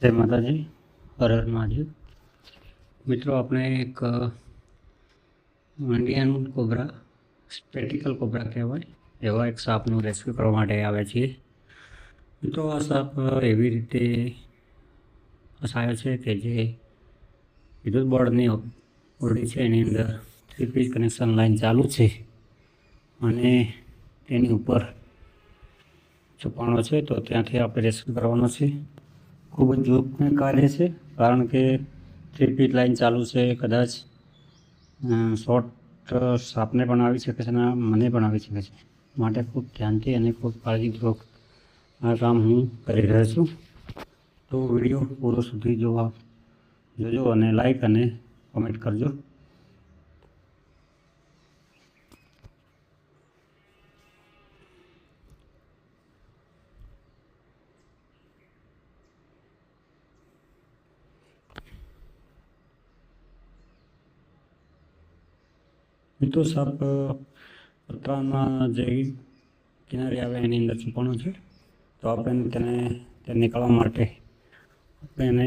જય માતાજી, હર હર મહાદેવ। મિત્રો, આપણે એક ઇન્ડિયન કોબરા, સ્પેટિકલ કોબરા કહેવાય એવા એક સાપનું રેસ્ક્યુ કરવા માટે આવ્યા છીએ। મિત્રો, આ સાપ એવી રીતે ફસાયો છે કે જે વિદ્યુત બોર્ડની ઓરડી છે એની અંદર 3 ફેઝ કનેક્શન લાઈન ચાલુ છે અને તેની ઉપર છુપાણો છે, તો ત્યાંથી આપણે રેસ્ક્યુ કરવાનો છે। ખૂબ જ જોખમી કાર્ય છે, કારણ કે 3 ફીટ લાઈન ચાલુ છે। કદાચ શોર્ટ સાપને પણ આવી શકે છે અને મને પણ આવી શકે છે, માટે ખૂબ ધ્યાનથી અને ખૂબ કાળજીપૂર્વક આ કામ હું કરી રહ્યો છું। તો વિડીયો પૂરો સુધી જોજો અને લાઈક અને કોમેન્ટ કરજો। મિત્રો, સાપ પતરાના જે કિનારે આવે એની અંદર છુપાણો છે, તો આપણે તેને નીકળવા માટે આપણે એને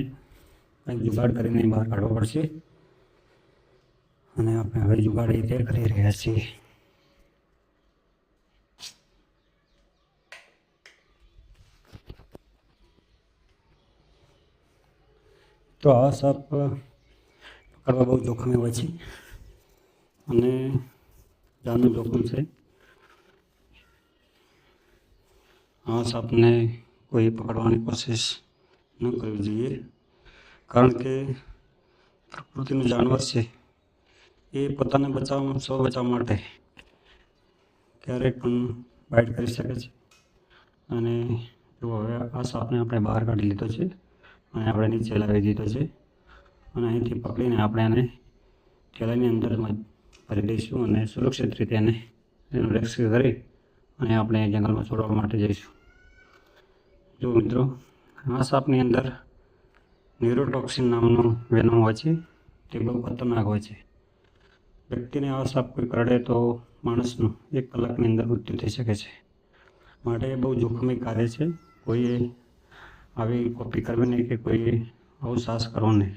કંઈક જુગાડ કરીને બહાર કાઢવો પડશે અને આપણે હવે જુગાડ રીતે કરી રહ્યા છીએ। તો આ સાપ પકડવા બહુ જોખમી હોય છે અને જાનનું જોખમ છે। આ સાપને કોઈ પકડવાની કોશિશ ન કરવી જોઈએ, કારણ કે પ્રકૃતિનું જાનવર છે, એ પોતાને બચાવવા માટે ક્યારેક પણ બાઇટ કરી શકે છે। અને જો હવે આ સાપને આપણે બહાર કાઢી લીધો છે અને આપણે નીચે લાવી દીધો છે અને અહીંથી પકડીને આપણે એને થેલાની અંદર ભરી દઈશું અને સુરક્ષિત રીતે એનું રેસ્ક્યુ કરી અને આપણે જંગલમાં છોડવા માટે જઈશું। જો મિત્રો, આ સાપની અંદર ન્યુરોટોક્સિન નામનું વેનમ હોય છે, તે બહુ ખતરનાક હોય છે। વ્યક્તિને આ સાપ કોઈ કરડે તો માણસનું 1 કલાકની અંદર મૃત્યુ થઈ શકે છે, માટે બહુ જોખમી કાર્ય છે। કોઈએ આવી કોપી કરવી નહીં કે કોઈએ આવું સાહસ કરવું નહીં।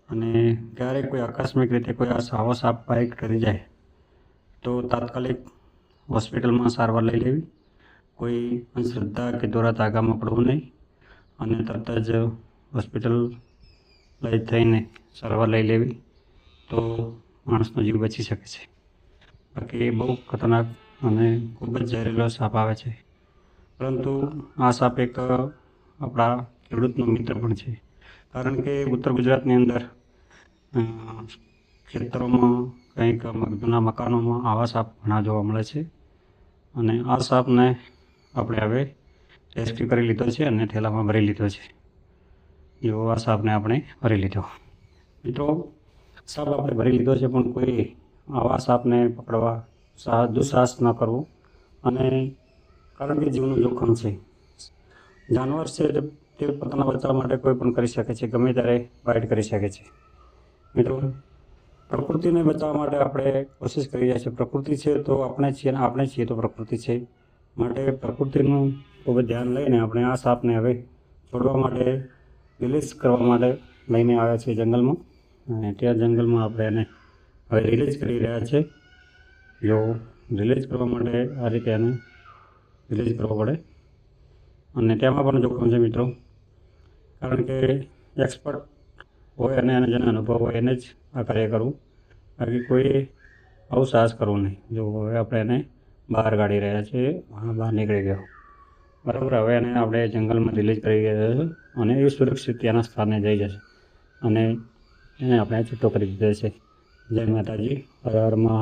અને ક્યારેક કોઈ આકસ્મિક રીતે કોઈ આવો સાપ બાઇટ કરી જાય તો તાત્કાલિક હોસ્પિટલમાં સારવાર લઈ લેવી, કોઈ અંધશ્રદ્ધા કે દોરા ધાગામાં પડવું નહીં અને તરત જ હોસ્પિટલ લઈ થઈને સારવાર લઈ લેવી, તો માણસનો જીવ બચી શકે છે। બાકી એ બહુ ખતરનાક અને ખૂબ જ ઝેરીલો સાપ આવે છે, પરંતુ આ સાપ એક આપણા ખેડૂતનો મિત્ર પણ છે, કારણ કે ઉત્તર ગુજરાતની અંદર ખેતરોમાં કંઈક જૂના મકાનોમાં આવા સાપ ઘણા જોવા મળે છે। અને આ સાપને આપણે હવે રેસ્ક્યુ કરી લીધો છે અને થેલામાં ભરી લીધો છે। જો આ સાપને આપણે ભરી લીધો। મિત્રો, સાપ આપણે ભરી લીધો છે, પણ કોઈ આવા સાપને પકડવા દુસ્સાહસ ન કરવું, અને કારણ કે જીવનું જોખમ છે। જાનવર છે તે પોતાના બચાવ માટે કોઈ પણ કરી શકે છે, ગમે ત્યારે બાઇટ કરી શકે છે। મિત્રો, પ્રકૃતિને બચાવવા માટે આપણે કોશિશ કરી રહ્યા છીએ। પ્રકૃતિ છે તો આપણે છીએ અને આપણે છીએ તો પ્રકૃતિ છે, માટે પ્રકૃતિનું ખૂબ જ ધ્યાન લઈને આપણે આ સાપને હવે છોડવા માટે રિલીઝ કરવા માટે લઈને આવ્યા છીએ જંગલમાં, અને ત્યાં જંગલમાં આપણે એને હવે રિલીઝ કરી રહ્યા છે। જો રિલીઝ કરવા માટે આ રીતે એને રિલીઝ કરવો પડે, અને તેમાં પણ જોખમ છે મિત્રો, કારણ કે એક્સપર્ટ હોય અને જેને અનુભવ હોય એને જ આ કાર્ય કરવું, બાકી કોઈ આવું સાહસ કરવું નહીં। જો હવે આપણે એને બહાર કાઢી રહ્યા છીએ, બહાર નીકળી ગયો બરાબર। હવે એને આપણે જંગલમાં રિલીઝ કરી રહ્યા છે અને એ સુરક્ષિત ત્યાંના સ્થાને જઈ જશે અને એને આપણે છૂટો કરી દીધો છે। જય માતાજી, હર હર મહાદેવ।